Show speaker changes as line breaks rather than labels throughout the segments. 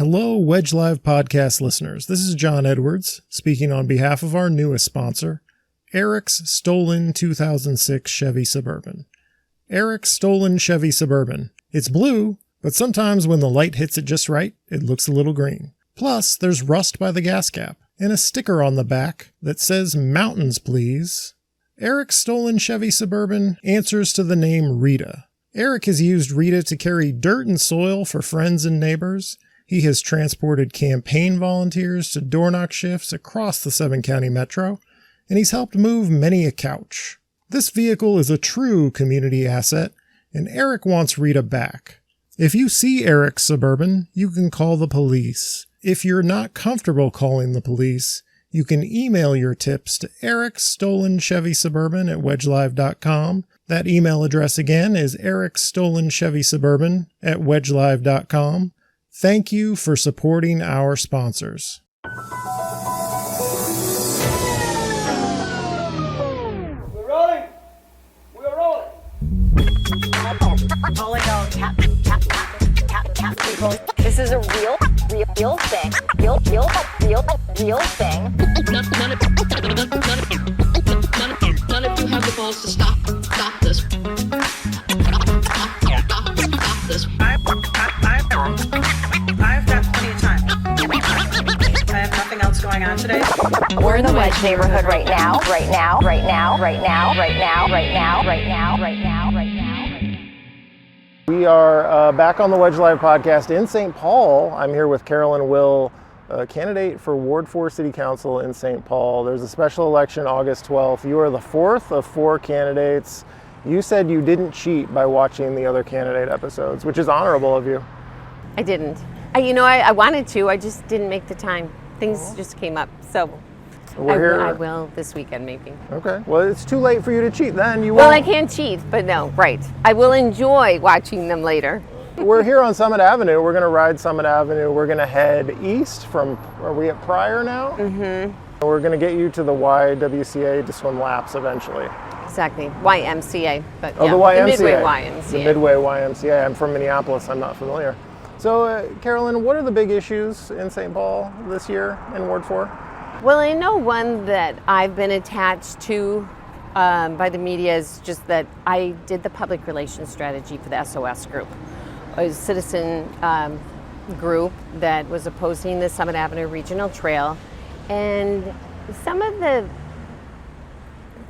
Hello, Wedge Live podcast listeners. This is John Edwards, speaking on behalf of our newest sponsor, Eric's Stolen 2006 Chevy Suburban. Eric's Stolen Chevy Suburban. It's blue, but sometimes when the light hits it just right, it looks a little green. Plus, there's rust by the gas cap, and a sticker on the back that says "Mountains, please." Eric's Stolen Chevy Suburban answers to the name Rita. Eric has used Rita to carry dirt and soil for friends and neighbors. He has transported campaign volunteers to door knock shifts across the 7-county metro, and he's helped move many a couch. This vehicle is a true community asset, and Eric wants Rita back. If you see Eric's Suburban, you can call the police. If you're not comfortable calling the police, you can email your tips to Eric's Stolen Chevy Suburban at wedgelive.com. That email address again is Eric's Stolen Chevy Suburban at wedgelive.com. Thank you for supporting our sponsors.
We're rolling. We're rolling.
This is a real thing. Real thing.
None of you have the balls to stop this. Stop this.
I've got plenty of time. I have nothing else going on today.
We're in the Wedge neighborhood right now.
We are back on the Wedge Live podcast in St. Paul. I'm here with Carolyn Will, candidate for Ward 4 City Council in St. Paul. There's a special election August 12th. You are the fourth of 4 candidates. You said you didn't cheat by watching the other candidate episodes, which is honorable of you.
I didn't. I wanted to. I just didn't make the time. Things just came up. So I will this weekend maybe.
Okay. Well, it's too late for you to cheat then. You
Well,
won't.
I can't cheat, but no, right. I will enjoy watching them later.
We're here on Summit Avenue. We're going to ride Summit Avenue. We're going to head east from, are we at Pryor now? Mm-hmm. We're going to get you to the YWCA to swim laps eventually.
Exactly. YMCA. But
Oh,
yeah,
the YMCA.
Midway YMCA.
The Midway YMCA. I'm from Minneapolis. I'm not familiar. So, Carolyn, what are the big issues in St. Paul this year in Ward 4?
Well, I know one that I've been attached to by the media is just that I did the public relations strategy for the SOS group, a citizen group that was opposing the Summit Avenue Regional Trail. And some of the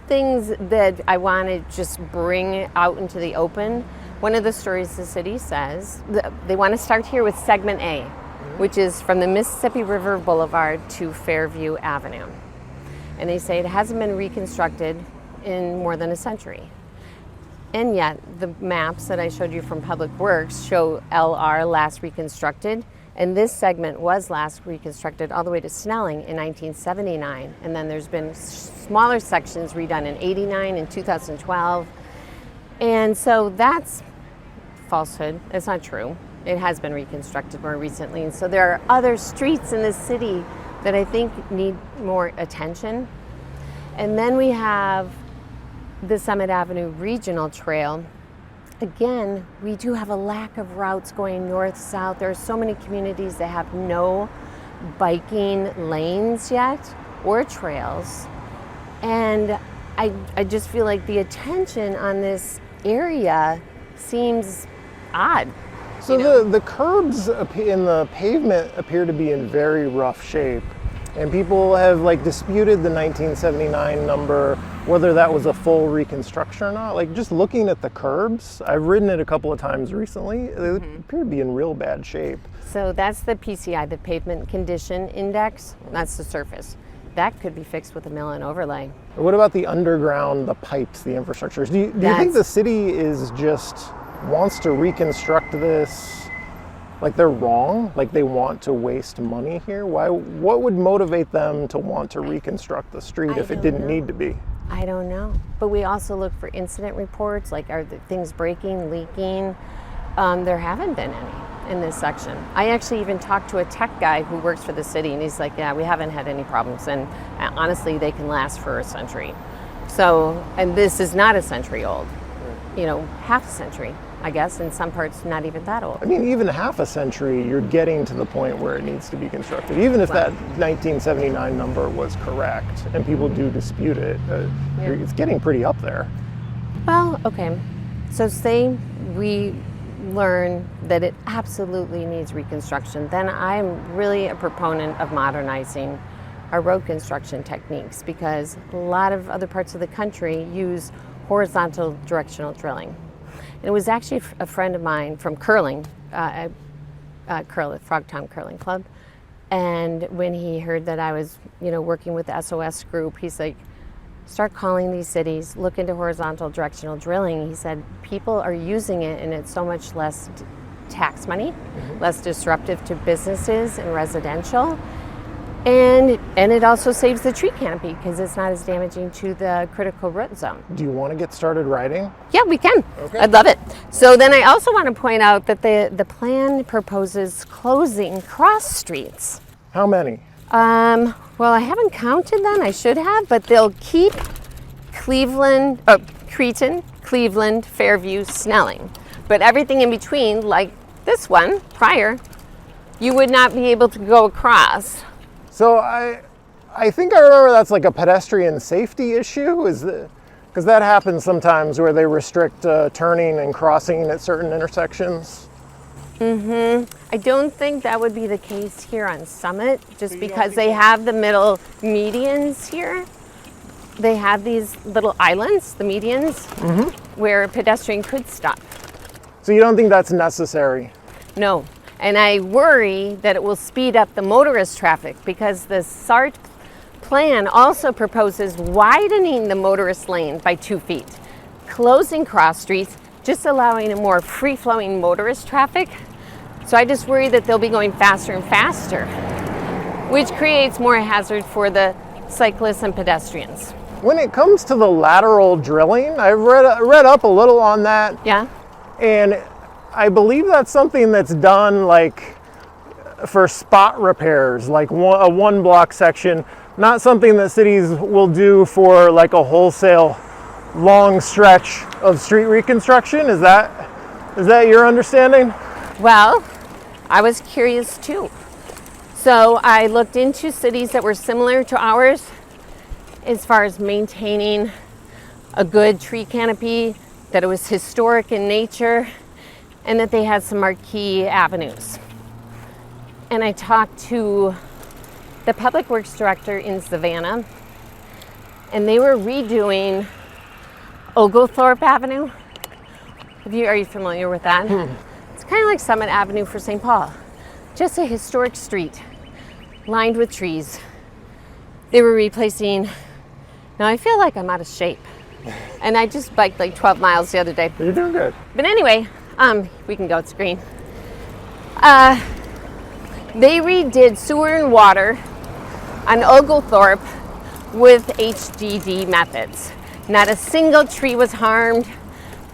things that I want to just bring out into the open, one of the stories the city says, they want to start here with segment A, which is from the Mississippi River Boulevard to Fairview Avenue. And they say it hasn't been reconstructed in more than a century. And yet the maps that I showed you from Public Works show LR last reconstructed, and this segment was last reconstructed all the way to Snelling in 1979. And then there's been smaller sections redone in 89 and 2012. And so that's falsehood. It's not true. It has been reconstructed more recently. And so there are other streets in this city that I think need more attention. And then we have the Summit Avenue Regional Trail. Again, we do have a lack of routes going north-south. There are so many communities that have no biking lanes yet or trails. And I just feel like the attention on this area seems odd.
So the curbs in the pavement appear to be in very rough shape. And people have disputed the 1979 number, whether that was a full reconstruction or not. Just looking at the curbs, I've ridden it a couple of times recently, they appear to be in real bad shape.
So that's the PCI, the Pavement Condition Index. That's the surface. That could be fixed with a mill and overlay.
What about the underground, the pipes, the infrastructure? Do you think the city is wants to reconstruct this? They're wrong? They want to waste money here? What would motivate them to want to reconstruct the street if it didn't need to be?
I don't know. But we also look for incident reports, are the things breaking, leaking? There haven't been any in this section. I actually even talked to a tech guy who works for the city, and he's like, yeah, we haven't had any problems. And honestly, they can last for a century. So, and this is not a century old, half a century. I guess in some parts not even that old.
I mean, even half a century, you're getting to the point where it needs to be constructed. Even if that 1979 number was correct, and people do dispute it, it's getting pretty up there.
Well, okay. So say we learn that it absolutely needs reconstruction, then I'm really a proponent of modernizing our road construction techniques, because a lot of other parts of the country use horizontal directional drilling. And it was actually a friend of mine from curling, Frogtown Curling Club, and when he heard that I was, working with the SOS group, he's like, start calling these cities, look into horizontal directional drilling. He said people are using it and it's so much less tax money, less disruptive to businesses and residential. And it also saves the tree canopy because it's not as damaging to the critical root zone.
Do you want to get started riding?
Yeah, we can.
Okay.
I'd love it. So then I also want to point out that the plan proposes closing cross streets.
How many?
Well, I haven't counted them. I should have, but they'll keep Cretin, Cleveland, Fairview, Snelling. But everything in between, like this one prior, you would not be able to go across.
So I think I remember that's like a pedestrian safety issue, because that happens sometimes where they restrict turning and crossing at certain intersections.
I don't think that would be the case here on Summit, just because they have the middle medians here. They have these little islands, the medians, where a pedestrian could stop.
So you don't think that's necessary?
No, and I worry that it will speed up the motorist traffic, because the SART plan also proposes widening the motorist lane by 2 feet, closing cross streets, just allowing a more free-flowing motorist traffic. So I just worry that they'll be going faster and faster, which creates more hazard for the cyclists and pedestrians.
When it comes to the lateral drilling, I've read up a little on that.
Yeah?
And I believe that's something that's done like for spot repairs, like a one block section, not something that cities will do for like a wholesale long stretch of street reconstruction. Is that your understanding?
Well, I was curious too. So I looked into cities that were similar to ours as far as maintaining a good tree canopy, that it was historic in nature, and that they had some marquee avenues. And I talked to the public works director in Savannah, and they were redoing Oglethorpe Avenue. Are you familiar with that? It's kind of like Summit Avenue for St. Paul. Just a historic street lined with trees. They were replacing, now I feel like I'm out of shape. And I just biked like 12 miles the other day.
You're doing good.
But anyway, we can go, it's green. They redid sewer and water on Oglethorpe with HDD methods. Not a single tree was harmed.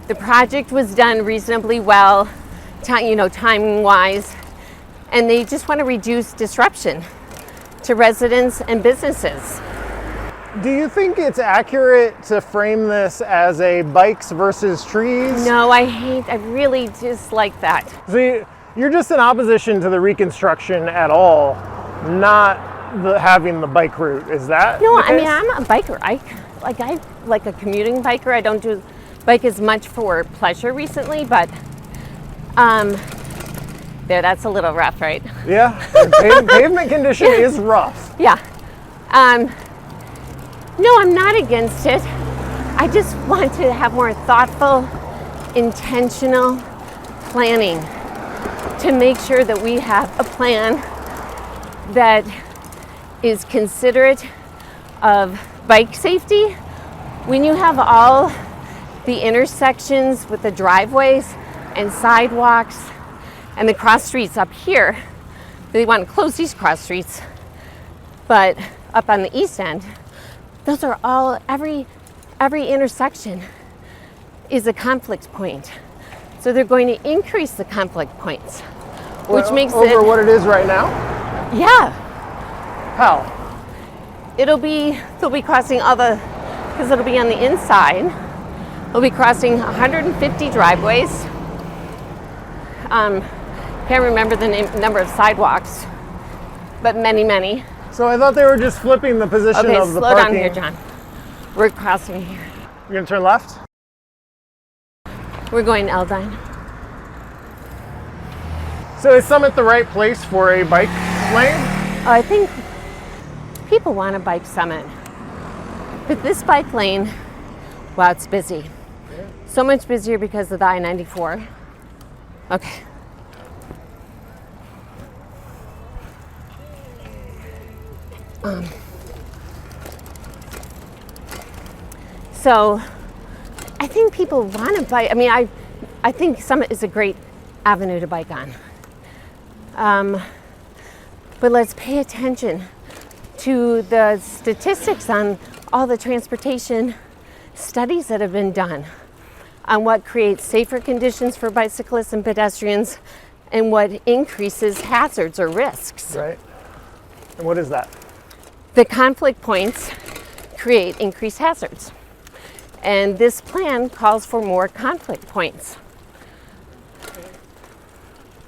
The project was done reasonably well, timing-wise, and they just want to reduce disruption to residents and businesses.
Do you think it's accurate to frame this as a bikes versus trees?
No, I really dislike that.
So you're just in opposition to the reconstruction at all, not having the bike route, is that
No,
the case?
I mean, I'm a biker. I like a commuting biker. I don't do bike as much for pleasure recently, but that's a little rough, right?
Yeah, pavement condition is rough.
Yeah. No, I'm not against it. I just want to have more thoughtful, intentional planning to make sure that we have a plan that is considerate of bike safety. When you have all the intersections with the driveways and sidewalks and the cross streets up here, they want to close these cross streets, but up on the east end, those are all, every intersection is a conflict point. So they're going to increase the conflict points, which makes it
over what it is right now?
Yeah.
How?
They'll be crossing because it'll be on the inside. They'll be crossing 150 driveways Can't remember the number of sidewalks, but many, many.
So I thought they were just flipping the position
Okay,
of the
slow
parking.
down here, John. We're crossing here.
You're gonna turn left?
We're going Eldine.
So is Summit the right place for a bike lane?
I think people want to bike Summit, but this bike lane, wow, it's busy. So much busier because of the I-94. Okay. So I think people want to bike. I mean, I think Summit is a great avenue to bike on. But let's pay attention to the statistics on all the transportation studies that have been done on what creates safer conditions for bicyclists and pedestrians and what increases hazards or risks.
Right. And what is that?
The conflict points create increased hazards. And this plan calls for more conflict points.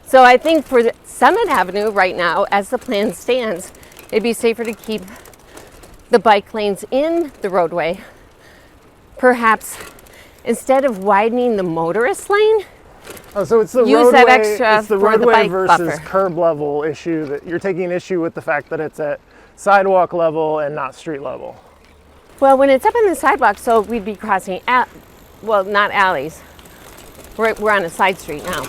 So I think for Summit Avenue right now, as the plan stands, it'd be safer to keep the bike lanes in the roadway. Perhaps instead of widening the motorist lane,
Oh, so it's the
use
roadway,
that extra
it's the
for the
roadway
bike
versus
buffer.
curb level issue that you're taking issue with the fact that it's at sidewalk level and not street level.
well, when it's up on the sidewalk, so we'd be crossing, not alleys. We're on a side street now.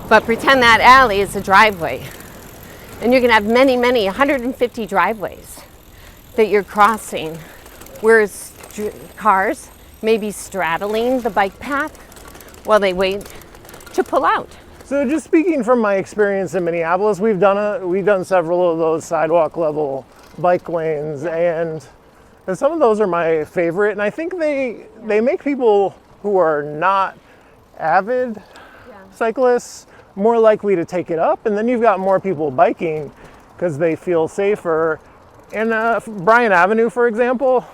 But pretend that alley is a driveway. And you're gonna have many, 150 driveways that you're crossing, whereas cars may be straddling the bike path while they wait to pull out.
So just speaking from my experience in Minneapolis, we've done several of those sidewalk level bike lanes, and some of those are my favorite. And I think they make people who are not avid cyclists more likely to take it up, and then you've got more people biking because they feel safer. And Bryan Avenue, for example,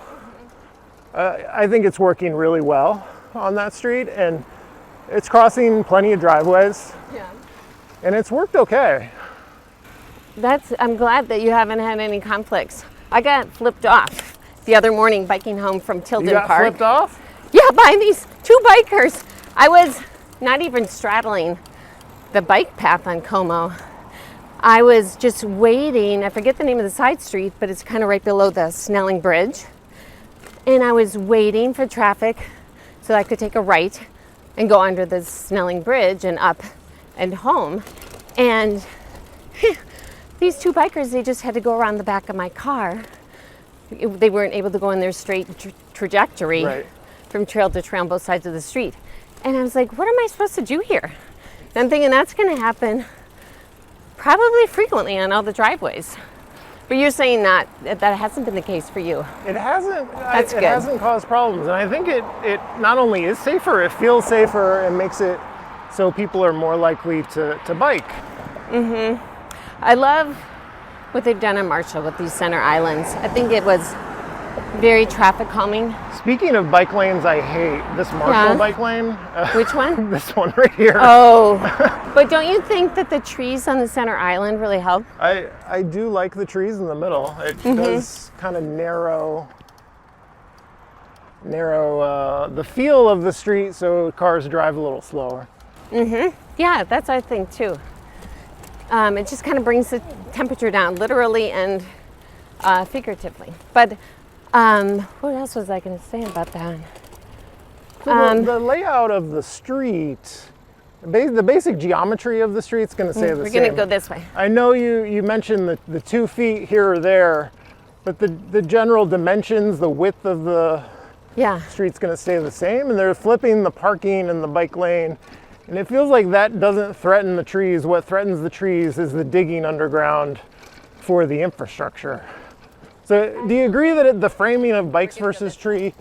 I think it's working really well on that street, and it's crossing plenty of driveways.
Yeah.
And it's worked okay.
I'm glad that you haven't had any conflicts. I got flipped off the other morning biking home from Tilden
You got
Park.
flipped off?
Yeah, by these two bikers. I was not even straddling the bike path on Como. I was just waiting. I forget the name of the side street, but it's kind of right below the Snelling Bridge. And I was waiting for traffic so I could take a right and go under the Snelling Bridge and up and home. And these two bikers, they just had to go around the back of my car. They weren't able to go in their straight trajectory
Right.
from trail to trail on both sides of the street. And I was like, what am I supposed to do here? And I'm thinking that's going to happen probably frequently on all the driveways. But you're saying that hasn't been the case for you.
It hasn't.
That's
it
good.
hasn't caused problems, and I think it not only is safer, it feels safer and makes it so people are more likely to bike.
I love what they've done on Marshall with these center islands. I think it was very traffic calming.
Speaking of bike lanes, I hate this Marshall
Yeah.
bike lane.
Which one?
This one right here.
Oh, but don't you think that the trees on the center island really help?
I do like the trees in the middle. It does kind of narrow the feel of the street so cars drive a little slower.
Yeah, that's what I think too. It just kind of brings the temperature down, literally and figuratively. But what else was I going to say about that?
So the layout of the street, the basic geometry of the street's going to stay the
We're
same.
going to go this way.
I know you mentioned the 2 feet here or there, but the general dimensions, the width of the
Yeah.
street's going to stay the same, and they're flipping the parking and the bike lane, and it feels like that doesn't threaten the trees. What threatens the trees is the digging underground for the infrastructure. So do you agree that the framing of bikes versus trees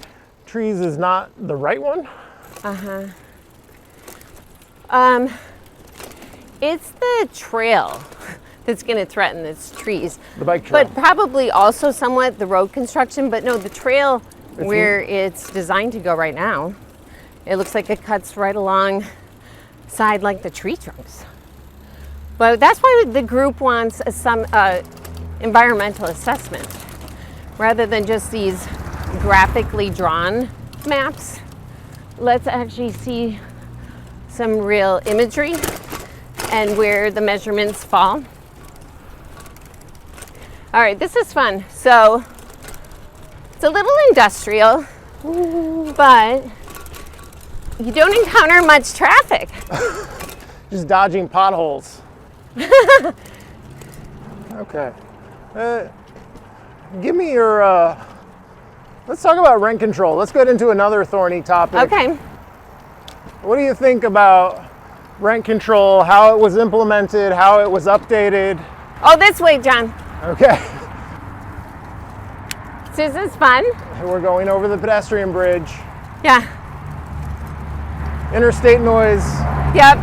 is not the right one?
It's the trail that's going to threaten its trees.
The bike trail.
But probably also somewhat the road construction. But no, the trail where it's designed to go right now, it looks like it cuts right along side like the tree trunks. But that's why the group wants some environmental assessment rather than just these graphically drawn maps. Let's actually see some real imagery and where the measurements fall. All right, this is fun. So it's a little industrial, but you don't encounter much traffic.
Just dodging potholes. Okay. Give me your, let's talk about rent control. Let's get into another thorny topic.
Okay.
What do you think about rent control, how it was implemented, how it was updated?
Oh, this way, John.
Okay.
This is fun.
We're going over the pedestrian bridge.
Yeah.
Interstate noise.
Yep.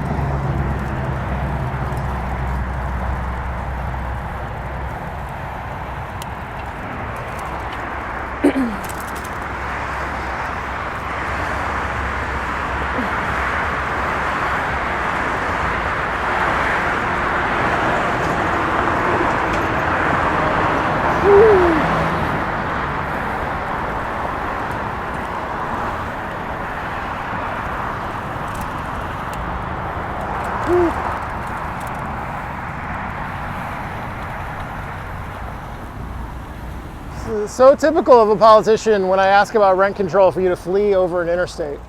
So typical of a politician when I ask about rent control for you to flee over an interstate.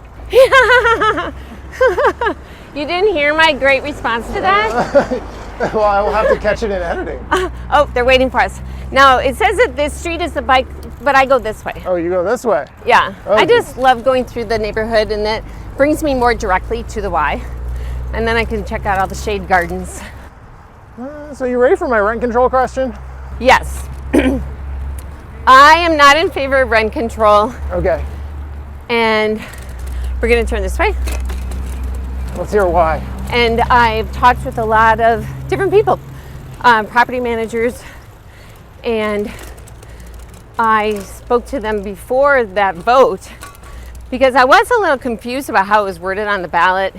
You didn't hear my great response to that?
Well, I will have to catch it in editing.
Oh, they're waiting for us. No, it says that this street is the bike, but I go this way.
Oh, you go this way?
Yeah.
Oh.
I just love going through the neighborhood, and that brings me more directly to the Y. And then I can check out all the shade gardens.
So you ready for my rent control question?
Yes. I am not in favor of rent control,
Okay.
and we're going to turn this way.
Let's hear why.
And I've talked with a lot of different people, property managers, and I spoke to them before that vote because I was a little confused about how it was worded on the ballot.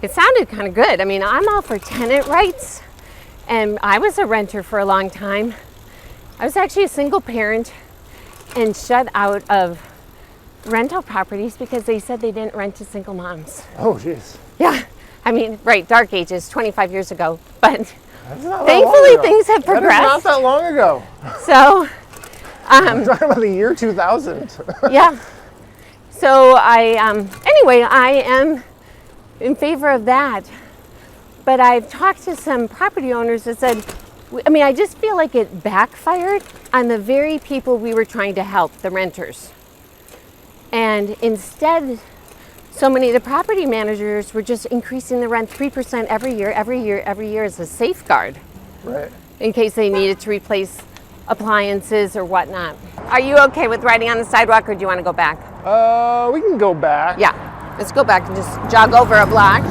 It sounded kind of good. I mean, I'm all for tenant rights, and I was a renter for a long time. I was actually a single parent and shut out of rental properties because they said they didn't rent to single moms.
Oh, jeez.
Yeah, I mean, right, dark ages, 25 years ago, but
That's not that long
thankfully
ago.
things have
That is
progressed.
not that long ago.
So,
I'm talking about the year 2000.
yeah. So anyway, I am in favor of that. But I've talked to some property owners that said, I mean, I just feel like it backfired on the very people we were trying to help, the renters. And instead, so many of the property managers were just increasing the rent 3% every year as a safeguard.
Right.
In case they needed to replace appliances or whatnot. Are you okay with riding on the sidewalk, or do you want to go back?
We can go back.
Yeah, let's go back and just jog over a block.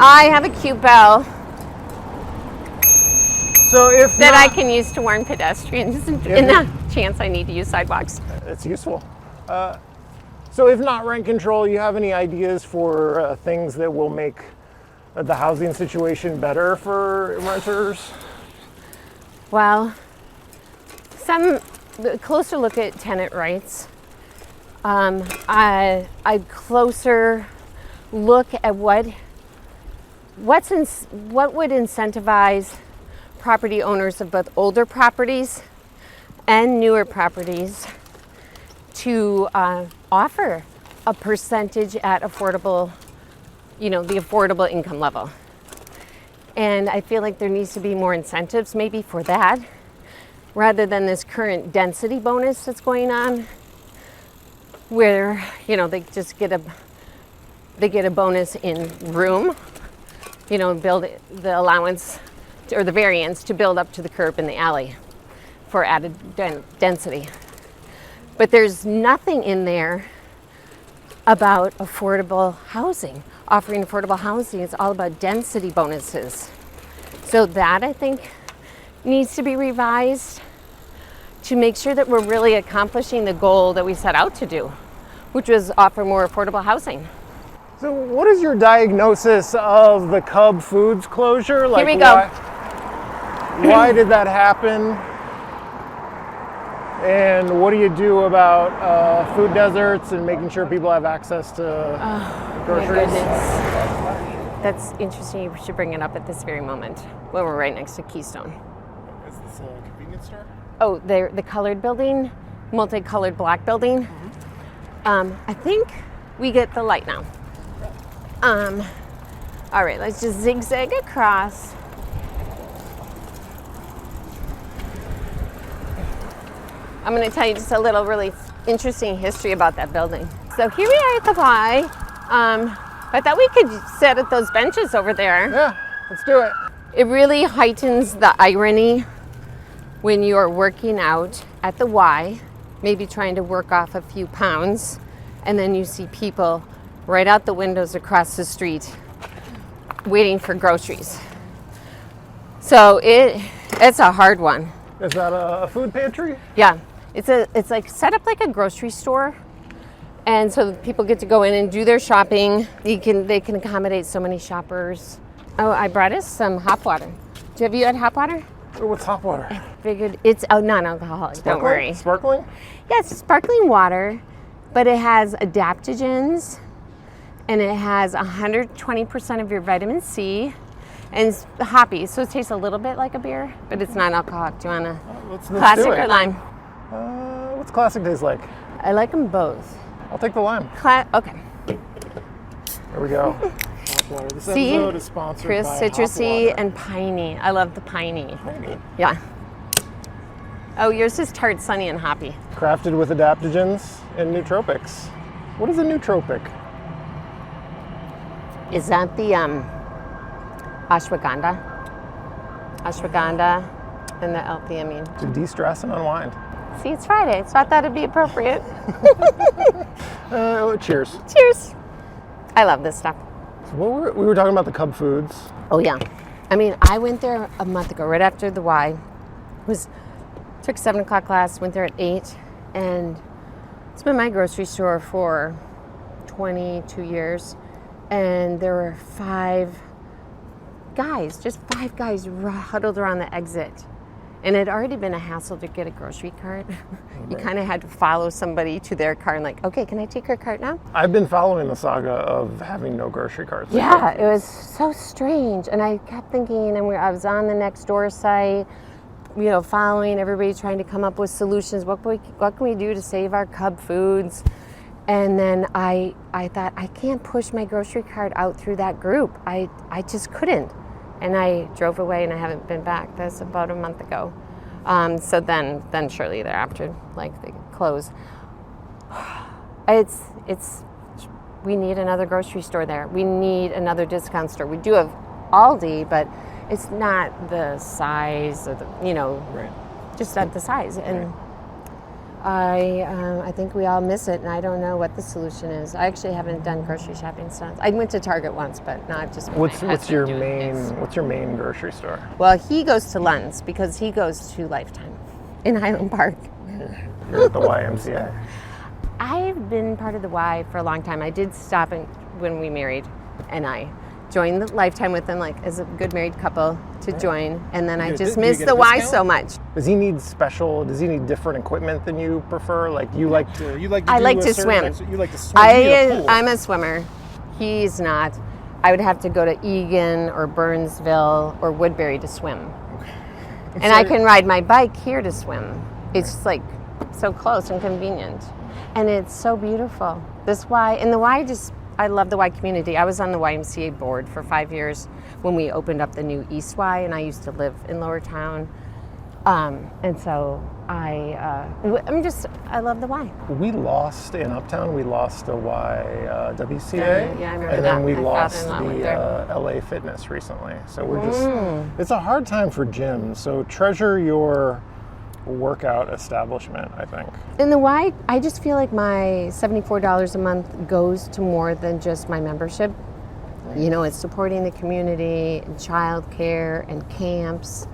I have a cute bell
So if
that I
not-
can use to warn pedestrians in the chance I need to use sidewalks.
It's useful. So if not rent control, you have any ideas for things that will make the housing situation better for renters?
Well, a closer look at tenant rights. A closer look at what would incentivize property owners of both older properties and newer properties to offer a percentage at affordable, the affordable income level. And I feel like there needs to be more incentives maybe for that, rather than this current density bonus that's going on, where, they just get a bonus in room, build the allowance or the variance to build up to the curb in the alley for added density. But there's nothing in there about affordable housing, offering affordable housing. It's all about density bonuses. So that, I think, needs to be revised to make sure that we're really accomplishing the goal that we set out to do, which was offer more affordable housing.
So what is your diagnosis of the Cub Foods closure?
Here we go.
Why did that happen? And what do you do about food deserts and making sure people have access to groceries?
My goodness. That's interesting. You should bring it up at this very moment when we're right next to Keystone.
Is this a convenience store?
Oh, the colored building, multicolored black building. I think we get the light now. All right, let's just zigzag across. I'm going to tell you just a little really interesting history about that building. So here we are at the Y. I thought we could sit at those benches over there.
Yeah, let's do it.
It really heightens the irony when you're working out at the Y, maybe trying to work off a few pounds, and then you see people right out the windows across the street waiting for groceries. So it's a hard one.
Is that a food pantry?
Yeah, it's like set up like a grocery store, and so people get to go in and do their shopping. They can accommodate so many shoppers. Oh, I brought us some hot water. Have you had hot water?
What's hot water?
I figured it's non-alcoholic. Don't worry.
Sparkling?
Yes, sparkling water, but it has adaptogens, and it has 120% of your vitamin C, and it's hoppy, so it tastes a little bit like a beer, but it's non-alcoholic. Do you want a
Let's
classic
do it.
or lime?
What's classic taste like?
I like them both.
I'll take the lime.
Okay.
There we go. Hop water. This
See,
episode is sponsored
Chris,
by
citrusy
Hop Water.
and piney. I love the piney.
Piney.
Yeah. Oh, yours is tart, sunny, and hoppy.
Crafted with adaptogens and nootropics. What is a nootropic?
Is that the ashwagandha? Ashwagandha and the L-theanine.
To de-stress and unwind.
See, it's Friday, so I thought it'd be appropriate.
Cheers.
Cheers. I love this stuff.
So we were talking about the Cub Foods.
Oh yeah. I mean, I went there a month ago, right after the Y. Took 7 o'clock class, went there at 8, and it's been my grocery store for 22 years. And there were 5 guys huddled around the exit. And it had already been a hassle to get a grocery cart. You kind of had to follow somebody to their car and like, okay, can I take your cart now?
I've been following the saga of having no grocery carts.
Yeah, it was so strange. And I kept thinking, and I was on the next door site, following everybody trying to come up with solutions. What can we do to save our Cub Foods? And then I thought, I can't push my grocery cart out through that group. I just couldn't. And I drove away and I haven't been back. That's about a month ago. So then shortly thereafter, like they closed. We need another grocery store there. We need another discount store. We do have Aldi, but it's not the size of
Right.
just not the size. And I think we all miss it, and I don't know what the solution is. I actually haven't done grocery shopping since. I went to Target once, but now I've just.
What's your main grocery store?
Well, he goes to Lund's because he goes to Lifetime in Highland Park.
You're at the YMCA.
I've been part of the Y for a long time. I did stop when we married, and I joined the Lifetime with them, like as a good married couple to join, and then I just missed the Y so much.
Does he need different equipment than you prefer? Like you like to
I like to swim.
You like to swim. You need a pool.
I'm a swimmer. He's not. I would have to go to Egan or Burnsville or Woodbury to swim. Okay. And I can ride my bike here to swim. It's just like so close and convenient. And it's so beautiful. This Y, and the Y I love the Y community. I was on the YMCA board for 5 years when we opened up the new East Y, and I used to live in Lower Town. And so I love the Y.
We lost in Uptown. We lost the YWCA.
Yeah, I remember
and
that.
then we
My
lost
father-in-law went there.
the LA Fitness recently. So we're it's a hard time for gyms. So treasure your workout establishment, I think.
In the Y, I just feel like my $74 a month goes to more than just my membership. It's supporting the community and childcare and camps,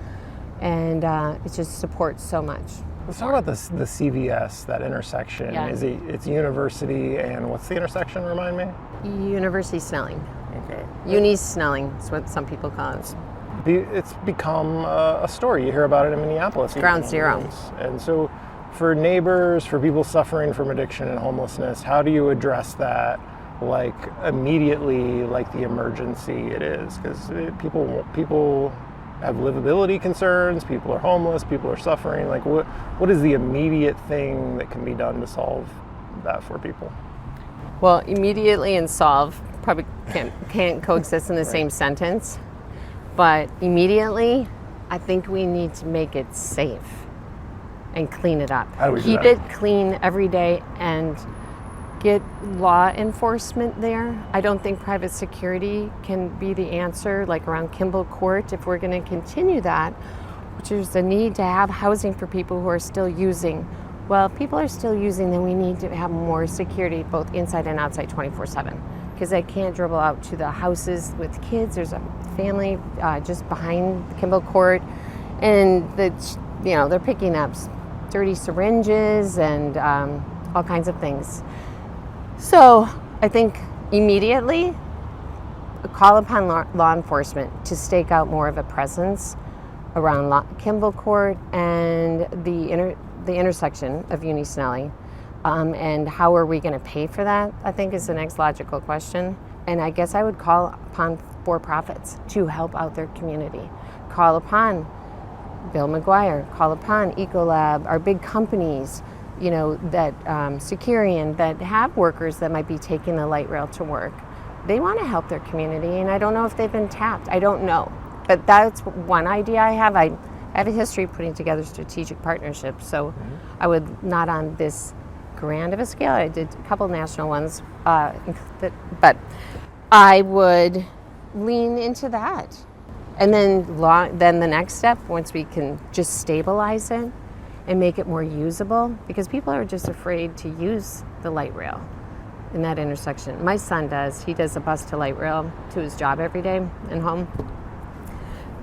and it just supports so much.
Let's talk about the CVS, that intersection.
Yeah.
It's University and what's the intersection, remind me?
University Snelling.
Okay.
Uni Snelling is what some people call it.
It's become a story. You hear about it in Minneapolis.
Ground
even.
zero.
And so for neighbors, for people suffering from addiction and homelessness, how do you address that like immediately, like the emergency it is? Because people have livability concerns, people are homeless, people are suffering. Like what is the immediate thing that can be done to solve that for people?
Well, immediately and solve probably can't coexist in the same sentence. But immediately, I think we need to make it safe and clean it up.
How do we do
Keep
that?
it clean every day and get law enforcement there. I don't think private security can be the answer, like around Kimball Court, if we're going to continue that, which is the need to have housing for people who are still using. Well, if people are still using, then we need to have more security, both inside and outside 24/7. Because I can't dribble out to the houses with kids. There's a family just behind Kimball Court, and they're picking up dirty syringes and all kinds of things. So I think immediately call upon law enforcement to stake out more of a presence around Kimball Court and the intersection of Uni Snelling. And how are we going to pay for that, I think, is the next logical question. And I guess I would call upon for-profits to help out their community. Call upon Bill McGuire, call upon Ecolab, our big companies, that Securian, that have workers that might be taking the light rail to work. They want to help their community, and I don't know if they've been tapped. I don't know. But that's one idea I have. I have a history of putting together strategic partnerships, so I would not on this grand of a scale. I did a couple national ones, but I would lean into that. And then the next step, once we can just stabilize it and make it more usable, because people are just afraid to use the light rail in that intersection. My son does. He does a bus to light rail to his job every day and home.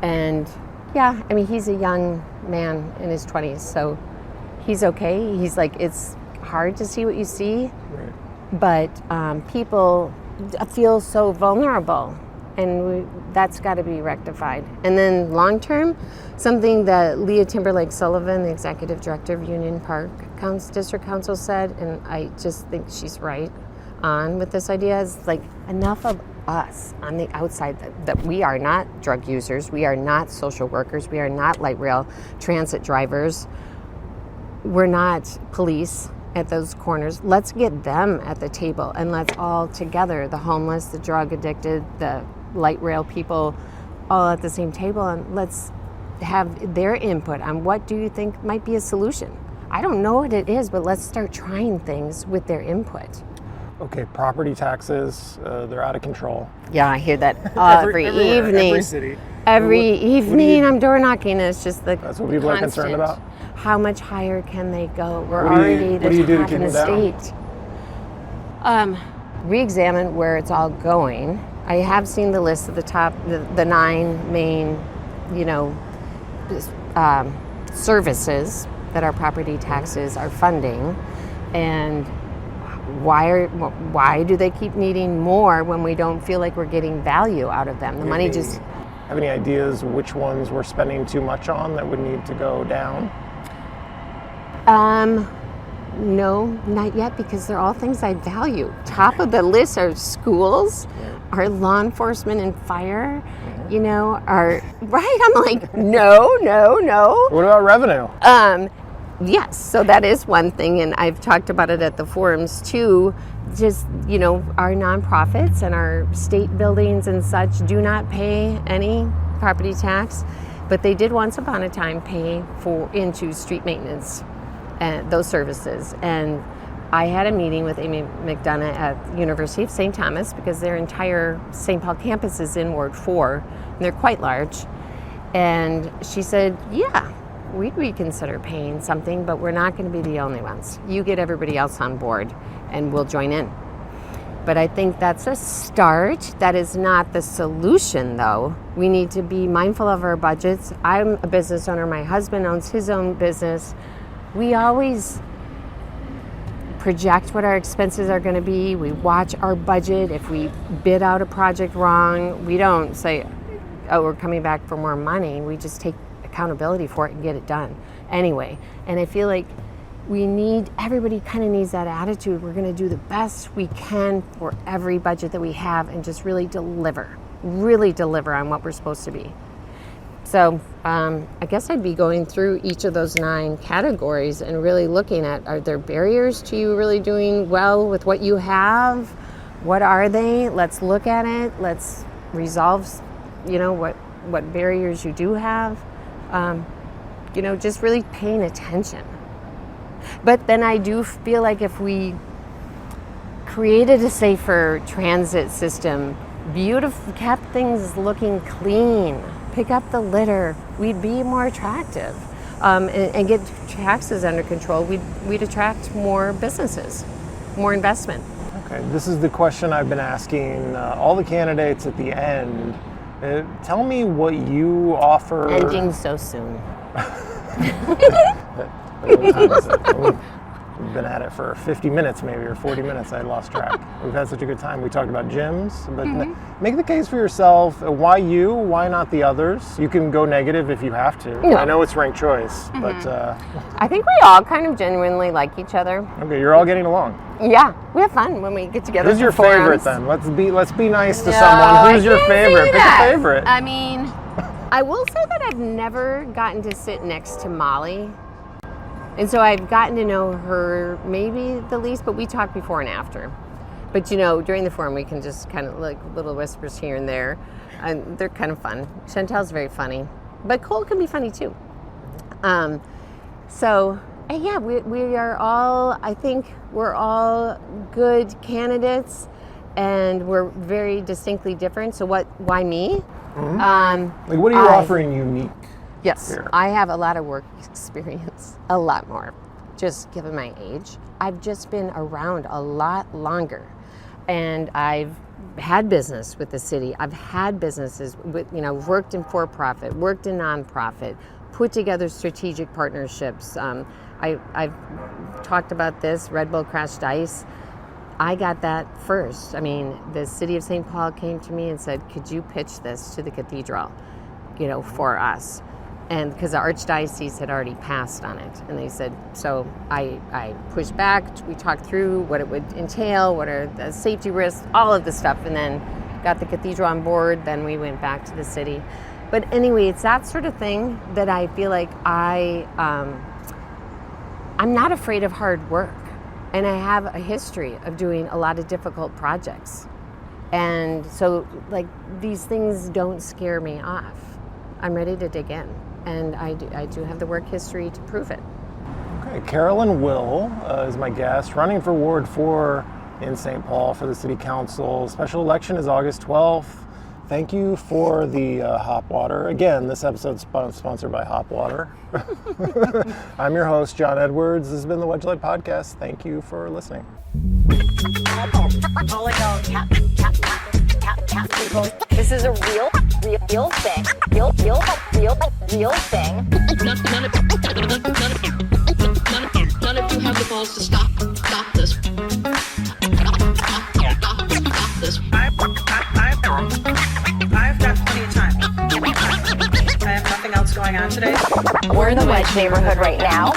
And yeah, I mean, he's a young man in his 20s, so he's okay. He's like, it's hard to see what you see, but people feel so vulnerable, and that's got to be rectified. And then long term, something that Leah Timberlake Sullivan, the executive director of Union Park District Council, said, and I just think she's right on with this idea, is like, enough of us on the outside that we are not drug users, we are not social workers, we are not light rail transit drivers, we're not police at those corners. Let's get them at the table, and let's all together, the homeless, the drug addicted, the light rail people, all at the same table, and let's have their input on what do you think might be a solution. I don't know what it is, but let's start trying things with their input.
Okay, property taxes, they're out of control.
Yeah, I hear that every evening.
Every city.
Every evening I'm door knocking, and it's just the
That's what people are concerned about?
How much higher can they go? We're
What do
already
you do to
top
keep
in the
them down?
state. Re-examine where it's all going. I have seen the list of the 9 main, services that our property taxes are funding, and why do they keep needing more when we don't feel like we're getting value out of them? The money just...
Have any ideas which ones we're spending too much on that would need to go down?
No, not yet, because they're all things I value. Top of the list are schools, our law enforcement and fire, are right. I'm like, no.
What about revenue?
Yes, so that is one thing, and I've talked about it at the forums too. Just, our nonprofits and our state buildings and such do not pay any property tax, but they did once upon a time pay into street maintenance and those services. And I had a meeting with Amy McDonough at the University of St. Thomas, because their entire St. Paul campus is in Ward 4, and they're quite large. And she said, yeah, we'd reconsider paying something, but we're not going to be the only ones. You get everybody else on board, and we'll join in. But I think that's a start. That is not the solution, though. We need to be mindful of our budgets. I'm a business owner. My husband owns his own business. we always project what our expenses are going to be. We watch our budget. If we bid out a project wrong, we don't say, oh, we're coming back for more money. We just take accountability for it and get it done anyway. And I feel like everybody kind of needs that attitude. We're going to do the best we can for every budget that we have and just really deliver on what we're supposed to be. So I guess I'd be going through each of those 9 categories and really looking at, are there barriers to you really doing well with what you have? What are they? Let's look at it. Let's resolve, what barriers you do have. Just really paying attention. But then I do feel like if we created a safer transit system, kept things looking clean, pick up the litter, we'd be more attractive, and get taxes under control. We'd attract more businesses, more investment.
Okay, this is the question I've been asking all the candidates at the end. Tell me what you offer.
Ending so soon.
What time is it? We've been at it for 50 minutes maybe, or 40 minutes. I lost track. We've had such a good time. We talked about gyms, but make the case for yourself. Why you? Why not the others? You can go negative if you have to.
No.
I know it's ranked choice, but...
I think we all kind of genuinely like each other.
Okay, you're all getting along.
Yeah, we have fun when we get together.
Who's your
for
favorite
forums.
then? Let's be nice to someone. Who's your favorite? Pick a favorite.
I mean, I will say that I've never gotten to sit next to Molly. And so I've gotten to know her maybe the least, but we talk before and after. But during the forum we can just kind of like little whispers here and there. And they're kind of fun. Chantel's very funny. But Cole can be funny too. Yeah, we are all, I think we're all good candidates and we're very distinctly different. So why me?
Mm-hmm. What are you offering unique?
Yes,
here?
I have a lot of work experience, a lot more, just given my age. I've just been around a lot longer, and I've had business with the city. I've had businesses with, worked in for-profit, worked in nonprofit, put together strategic partnerships. I've talked about this, Red Bull Crash Dice. I got that first. I mean, the city of St. Paul came to me and said, could you pitch this to the cathedral, for us? And because the Archdiocese had already passed on it. And they said, so I pushed back, we talked through what it would entail, what are the safety risks, all of the stuff, and then got the cathedral on board, then we went back to the city. But anyway, it's that sort of thing that I feel like I'm not afraid of hard work. And I have a history of doing a lot of difficult projects. And so these things don't scare me off. I'm ready to dig in. And I do have the work history to prove it.
Okay, Carolyn Will is my guest, running for Ward 4 in St. Paul for the City Council. Special election is August 12th. Thank you for the hop water. Again, this episode is sponsored by Hop Water. I'm your host, John Edwards. This has been the Wedge Podcast. Thank you for listening.
This is a real thing. Real thing.
None of you have the balls to stop this. Stop this.
I've got plenty of time. I have nothing else going on today.
We're in the Wedge neighborhood right now.